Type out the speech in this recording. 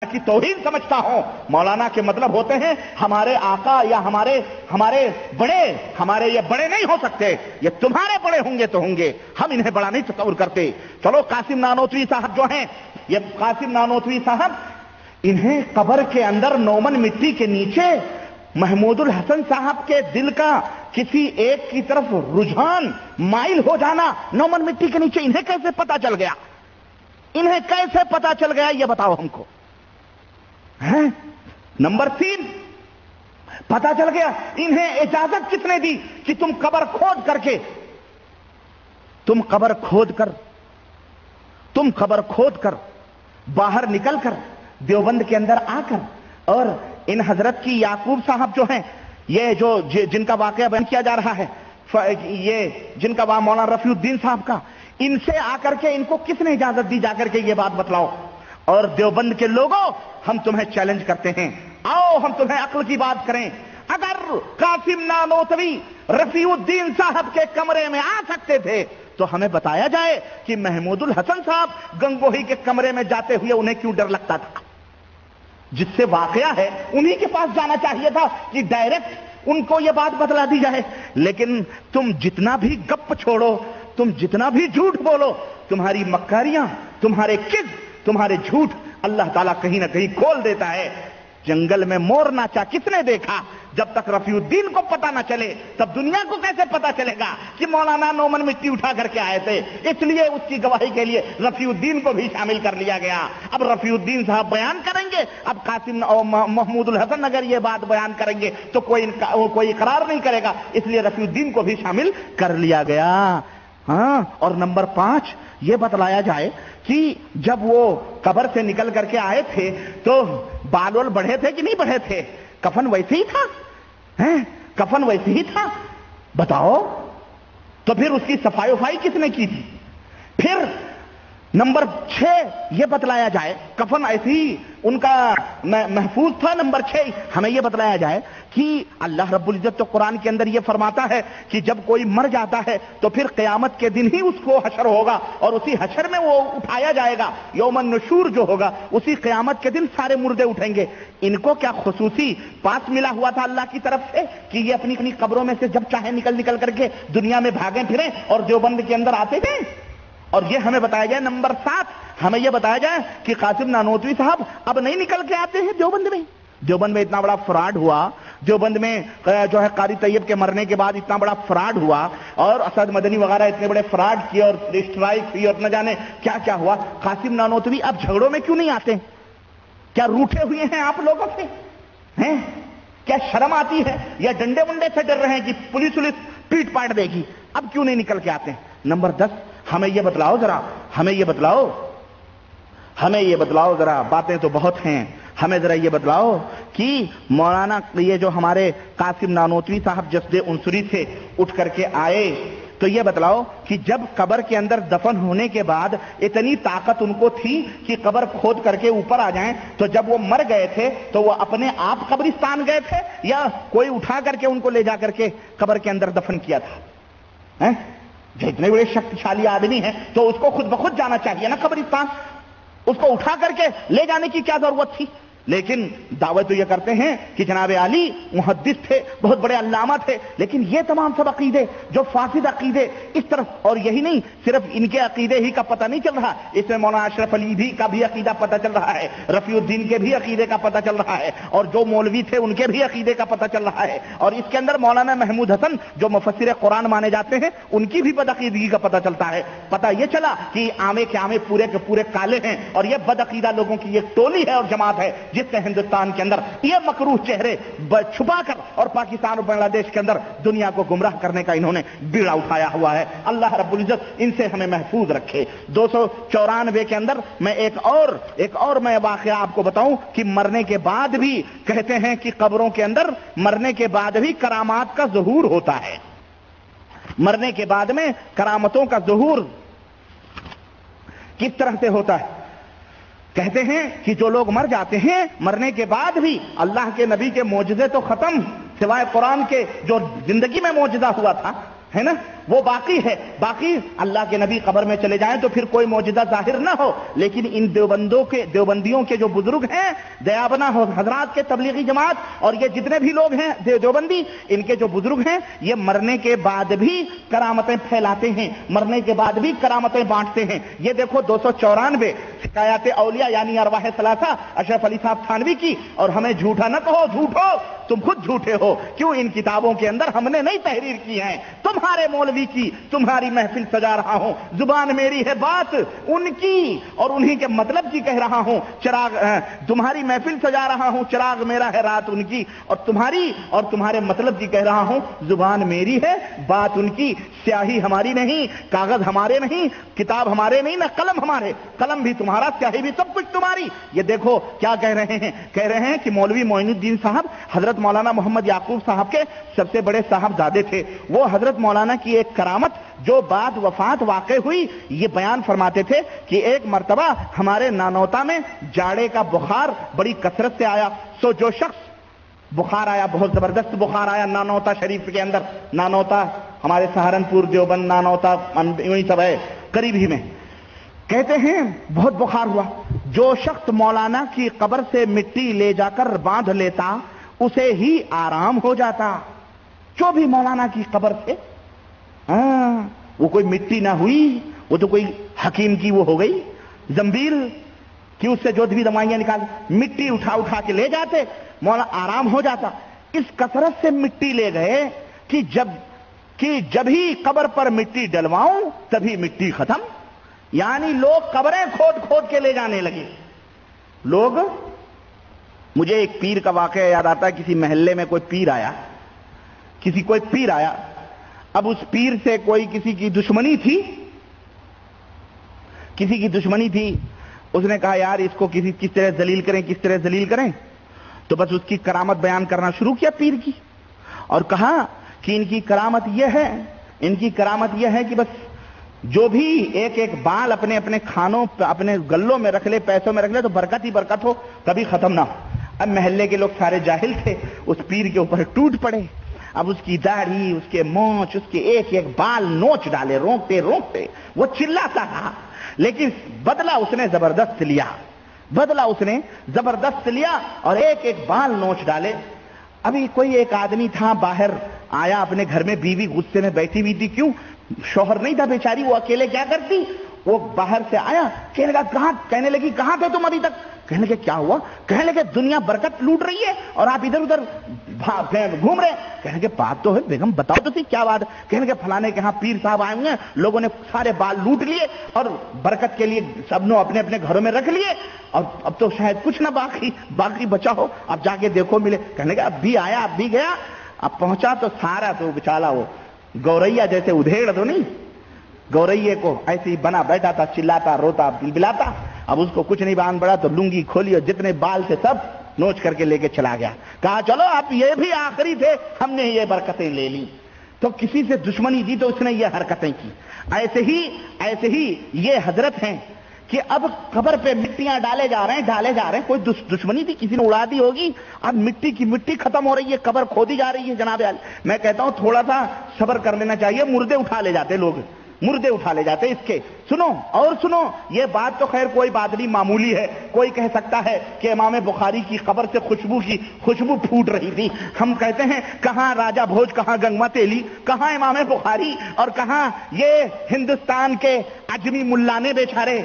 کی توہین سمجھتا ہوں۔ مولانا کے مطلب ہوتے ہیں ہمارے آقا یا ہمارے بڑے، ہمارے یہ بڑے نہیں ہو سکتے، یہ تمہارے بڑے ہوں گے تو ہوں گے، ہم انہیں بڑا نہیں تصور کرتے۔ چلو قاسم نانوتوی صاحب جو ہیں، یہ قاسم نانوتوی صاحب، انہیں قبر کے اندر نومن مٹی کے نیچے محمود الحسن صاحب کے دل کا کسی ایک کی طرف رجحان مائل ہو جانا نومن مٹی کے نیچے انہیں کیسے پتا چل گیا؟ انہیں کیسے پتا چل گیا یہ بتاؤ ہم کو۔ نمبر 3، پتا چل گیا، انہیں اجازت کس نے دی کہ تم قبر کھود کر باہر نکل کر دیوبند کے اندر آ کر اور ان حضرت کی یعقوب صاحب جو ہیں، یہ جو جن کا واقعہ بیان کیا جا رہا ہے، یہ جن کا مولانا رفیع الدین صاحب کا، ان سے آ کر کے ان کو کس نے اجازت دی جا کر کے یہ بات بتلاؤ؟ اور دیوبند کے لوگوں، ہم تمہیں چیلنج کرتے ہیں، آؤ ہم تمہیں عقل کی بات کریں۔ اگر قاسم نانوتوی رفیع الدین صاحب کے کمرے میں آ سکتے تھے تو ہمیں بتایا جائے کہ محمود الحسن صاحب گنگوہی کے کمرے میں جاتے ہوئے انہیں کیوں ڈر لگتا تھا؟ جس سے واقعہ ہے انہی کے پاس جانا چاہیے تھا کہ ڈائریکٹ ان کو یہ بات بتلا دی جائے۔ لیکن تم جتنا بھی گپ چھوڑو، تم جتنا بھی جھوٹ بولو، تمہاری مکاریاں، تمہارے کذب، تمہارے جھوٹ اللہ تعالیٰ کہیں نہ کہیں کھول دیتا ہے۔ جنگل میں مور ناچا کس نے دیکھا؟ جب تک رفیع الدین کو پتا نہ چلے تب دنیا کو کیسے پتا چلے گا کہ مولانا نومن مٹی اٹھا کر کے آئے تھے؟ اس لیے اس کی گواہی کے لیے رفیع الدین کو بھی شامل کر لیا گیا۔ اب رفیع الدین صاحب بیان کریں گے، اب قاسم اور محمود الحسن اگر یہ بات بیان کریں گے تو کوئی اقرار نہیں کرے گا، اس لیے رفیع الدین کو بھی شامل کر لیا گیا۔ ہاں، اور نمبر 5 یہ بتلایا جائے کہ جب وہ قبر سے نکل کر کے آئے تھے تو بال وال بڑھے تھے کہ نہیں بڑھے تھے؟ کفن ویسے ہی تھا؟ کفن ویسے ہی تھا؟ بتاؤ تو پھر اس کی صفائی وفائی کس نے کی تھی؟ پھر نمبر 6 یہ بتلایا جائے، کفن ایسے ہی ان کا محفوظ تھا۔ نمبر 6 ہمیں یہ بتلایا جائے کہ اللہ رب العزت تو قرآن کے اندر یہ فرماتا ہے کہ جب کوئی مر جاتا ہے تو پھر قیامت کے دن ہی اس کو حشر ہوگا اور اسی حشر میں وہ اٹھایا جائے گا۔ یوم النشور جو ہوگا اسی قیامت کے دن سارے مردے اٹھیں گے۔ ان کو کیا خصوصی پاس ملا ہوا تھا اللہ کی طرف سے کہ یہ اپنی اپنی قبروں میں سے جب چاہے نکل کر کے دنیا میں بھاگیں پھریں اور دیوبند کے اندر آتے گئے؟ اور یہ ہمیں بتایا جائے نمبر 7 ہمیں یہ بتایا جائے کہ قاسم نانوتوی صاحب اب نہیں نکل کے آتے ہیں دیوبند میں۔ دیوبند میں اتنا بڑا فراڈ ہوا، دیوبند میں جو ہے قاری طیب کے مرنے کے بعد اتنا بڑا فراڈ ہوا اور اسد مدنی وغیرہ اتنے بڑے فراڈ کیے اور اسٹرائک ہوئی اور نہ جانے کیا کیا ہوا۔ قاسم نانوتوی اب جھگڑوں میں کیوں نہیں آتے؟ کیا روٹھے ہوئے ہیں آپ لوگوں سے؟ کیا شرم آتی ہے یا ڈنڈے ونڈے سے ڈر رہے ہیں کہ پولیس پیٹ پاٹ دے گی؟ اب کیوں نہیں نکل کے آتے ہیں؟ نمبر 10 ہمیں یہ بتلاؤ ذرا، ہمیں یہ بتلاؤ ذرا، باتیں تو بہت ہیں، ہمیں ذرا یہ بتلاؤ کہ مولانا یہ جو ہمارے قاسم نانوتوی صاحب جسد عنصری سے اٹھ کر کے آئے تو یہ بتلاؤ کہ جب قبر کے اندر دفن ہونے کے بعد اتنی طاقت ان کو تھی کہ قبر کھود کر کے اوپر آ جائیں، تو جب وہ مر گئے تھے تو وہ اپنے آپ قبرستان گئے تھے یا کوئی اٹھا کر کے ان کو لے جا کر کے قبر کے اندر دفن کیا تھا؟ جو اتنے بڑے شکتیشالی آدمی ہیں تو اس کو خود بخود جانا چاہیے نا قبرستان، اس کو اٹھا کر کے لے جانے کی کیا ضرورت تھی؟ لیکن دعوت تو یہ کرتے ہیں کہ جناب علی محدث تھے، بہت بڑے علامہ تھے، لیکن یہ تمام سب عقیدے جو فاسد عقیدے اس طرف، اور یہی نہیں صرف ان کے عقیدے ہی کا پتہ نہیں چل رہا، اس میں مولانا اشرف علی بھی کا بھی عقیدہ پتہ چل رہا ہے، رفیع الدین کے بھی عقیدے کا پتہ چل رہا ہے، اور جو مولوی تھے ان کے بھی عقیدے کا پتہ چل رہا ہے، اور اس کے اندر مولانا محمود حسن جو مفسر قرآن مانے جاتے ہیں ان کی بھی بدعقیدگی کا پتہ چلتا ہے۔ پتہ یہ چلا کہ عامے کے عامے پورے کے پورے کالے ہیں اور یہ بدعقیدہ لوگوں کی ایک ٹولی ہے اور جماعت ہے جس نے ہندوستان کے اندر یہ مکروہ چہرے چھپا کر اور پاکستان اور بنگلہ دیش کے اندر دنیا کو گمراہ کرنے کا انہوں نے بیڑا اٹھایا ہوا ہے۔ اللہ رب العزت ان سے ہمیں محفوظ رکھے۔ 294 کے اندر میں ایک اور میں واقعہ آپ کو بتاؤں کہ مرنے کے بعد بھی کہتے ہیں کہ قبروں کے اندر مرنے کے بعد بھی کرامات کا ظہور ہوتا ہے۔ مرنے کے بعد میں کرامتوں کا ظہور کس طرح سے ہوتا ہے؟ کہتے ہیں کہ جو لوگ مر جاتے ہیں مرنے کے بعد بھی اللہ کے نبی کے معجزے تو ختم، سوائے قرآن کے جو زندگی میں معجزہ ہوا تھا ہے نا وہ باقی ہے. باقی اللہ کے نبی قبر میں چلے جائیں تو پھر کوئی معجزہ ظاہر نہ ہو, لیکن ان دیوبندیوں کے جو بزرگ ہیں, دیابنا حضرات کے تبلیغی جماعت اور یہ جتنے بھی لوگ ہیں دیوبندی, ان کے جو بزرگ ہیں یہ مرنے کے بعد بھی کرامتیں پھیلاتے ہیں, مرنے کے بعد بھی کرامتیں بانٹتے ہیں. یہ دیکھو 294 حکایات اولیاء یعنی ارواح ثلاثہ اشرف علی صاحب تھانوی کی. اور ہمیں جھوٹا نہ کہو, جھوٹو تم خود جھوٹے ہو. کیوں؟ ان کتابوں کے اندر ہم نے نہیں تحریر کی ہیں, تمہارے مولوی کی. تمہاری محفل سجا رہا ہوں, زبان میری ہے بات ان کی اور انہی کے مطلب کی کہہ رہا ہوں. چراغ تمہاری محفل سجا رہا ہوں, چراغ میرا ہے رات ان کی, اور تمہارے مطلب کی کہہ رہا ہوں. زبان میری ہے بات ان کی, سیاہی ہماری نہیں, کاغذ ہمارے نہیں, کتاب ہمارے نہیں, نہ قلم ہمارے. قلم بھی تمہارا, سیاہی بھی سب کچھ تمہاری. یہ دیکھو کیا کہہ رہے ہیں, کہہ رہے ہیں کہ مولوی معین الدین صاحب حضرت مولانا محمد یعقوب صاحب کے سب سے بڑے صاحبزادے تھے. وہ حضرت مولانا کی ایک کرامت جو بعد وفات واقع ہوئی یہ بیان فرماتے تھے کہ ایک مرتبہ ہمارے نانوتا میں جاڑے کا بخار بڑی کثرت سے آیا. سو جو شخص بخار آیا, بہت زبردست بخار آیا نانوتا شریف کے اندر. نانوتا ہمارے سہارنپور, دیوبند, نانوتا یوں ہی سب ہے قریب ہی میں. کہتے ہیں بہت بخار ہوا. جو شخص مولانا کی قبر سے مٹی لے جا کر باندھ لیتا اسے ہی آرام ہو جاتا. جو بھی مولانا کی قبر سے, وہ کوئی مٹی نہ ہوئی, وہ تو کوئی حکیم کی وہ ہو گئی زنبیل کہ اس سے جو بھی دوائیاں نکال, مٹی اٹھا کے لے جاتے, مولا آرام ہو جاتا. اس کثرت سے مٹی لے گئے کہ جب ہی قبر پر مٹی ڈلواؤں تبھی مٹی ختم. یعنی لوگ قبریں کھود کے لے جانے لگے. لوگ, مجھے ایک پیر کا واقعہ یاد آتا ہے. کسی محلے میں کوئی پیر آیا. اب اس پیر سے کسی کی دشمنی تھی. اس نے کہا یار اس کو کس طرح ذلیل کریں. تو بس اس کی کرامت بیان کرنا شروع کیا پیر کی, اور کہا کہ ان کی کرامت یہ ہے کہ بس جو بھی ایک بال اپنے کھانوں اپنے گلوں میں رکھ لے, پیسوں میں رکھ لے, تو برکت ہی برکت ہو, کبھی ختم نہ ہو. اب محلے کے لوگ سارے جاہل تھے, اس پیر کے اوپر ٹوٹ پڑے. اب اس کی داڑھی, اس کے مونچھ, اس کے ایک بال نوچ ڈالے, روکتے وہ چلاتا تھا. لیکن بدلہ اس نے زبردست لیا اور ایک بال نوچ ڈالے. ابھی کوئی ایک آدمی تھا باہر آیا اپنے گھر میں, بیوی غصے میں بیٹھی ہوئی تھی. کیوں؟ شوہر نہیں تھا بیچاری, وہ اکیلے کیا کرتی. وہ باہر سے آیا, کہنے لگی کہاں تھے تم ابھی تک. کہنے لگے کیا ہوا. کہنے لگے دنیا برکت لوٹ رہی ہے اور آپ ادھر ادھر گھوم رہے. کہنے لگے بات تو ہے بیگم, بتاؤ تو صحیح کیا بات. کہنے لگے فلانے کے ہاں پیر صاحب آئے ہوئے ہیں, لوگوں نے سارے بال لوٹ لیے اور برکت کے لیے سب نے اپنے اپنے گھروں میں رکھ لیے, اور اب تو شاید کچھ نہ باقی بچا ہو. اب جا کے دیکھو ملے. کہنے لگے اب بھی آیا, اب بھی گیا. اب پہنچا تو سارا تو بچالا وہ گوریا جیسے ادھیڑ تو نہیں, گورئیے کو ایسے ہی بنا بیٹھا تھا, چلاتا, روتا, بلبلاتا. اب اس کو کچھ نہیں باندھ پڑا تو لنگی کھولی اور جتنے بال تھے سب نوچ کر کے لے کے چلا گیا. کہا چلو اب یہ بھی آخری تھے, ہم نے یہ برکتیں لے لی. تو کسی سے دشمنی تھی تو اس نے یہ حرکتیں کی. ایسے ہی یہ حضرت ہیں کہ اب قبر پہ مٹیاں ڈالے جا رہے ہیں. کوئی دشمنی تھی, کسی نے اڑا دی ہوگی. اب مٹی کی مٹی ختم ہو رہی ہے, قبر کھودی جا رہی ہے. جناب میں کہتا ہوں تھوڑا سا صبر کر لینا چاہیے. مردے اٹھا لے جاتے اس کے. سنو, یہ بات تو خیر کوئی بات نہیں, معمولی ہے. کوئی کہہ سکتا ہے کہ امام بخاری کی قبر سے خوشبو پھوٹ رہی تھی. ہم کہتے ہیں کہاں راجہ بھوج, کہاں گنگوا تیلی, کہاں امام بخاری, اور کہاں یہ ہندوستان کے اجمی ملانے بیچارے